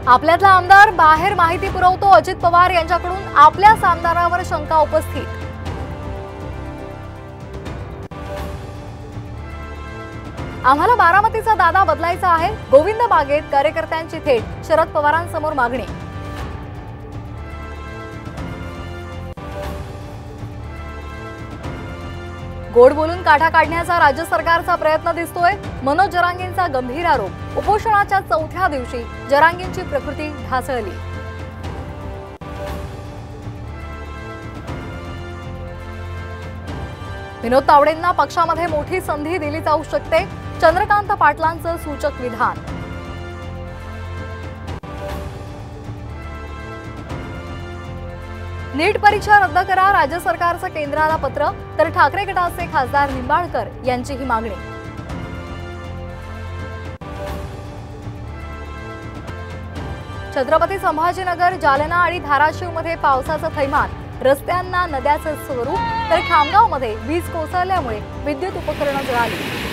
आपल्यातला आमदार बाहेर माहिती पुरवतो, अजित पवार यांच्याकडून आपल्याच आमदारावर शंका उपस्थित। आम्हाला बारामतीचा दादा बदलायचा आहे, गोविंद बागेत कार्यकर्त्यांची थेट शरद पवारांसमोर मागणी। गोड बोलून काढा काढण्याचा राज्य सरकारचा प्रयत्न दिसतोय, मनोज जरांगेंचा गंभीर आरोप। उपोषणाच्या चौथ्या दिवशी जरांगेंची प्रकृती ढासळली। विनोद तावडेंना पक्षामध्ये मोठी संधी दिली जाऊ शकते, चंद्रकांत पाटलांचं सूचक विधान। नीट परीक्षा रद्द करा, राज्य सरकारचं केंद्राला पत्र, तर ठाकरे गटाचे खासदार निंबाळकर यांची ही मागणी। छत्रपती संभाजीनगर, जालना आणि धाराशिवमध्ये पावसाचं थैमान, रस्त्यांना नद्याचं स्वरूप, तर खामगावमध्ये वीज कोसळल्यामुळे विद्युत उपकरणं जळाली।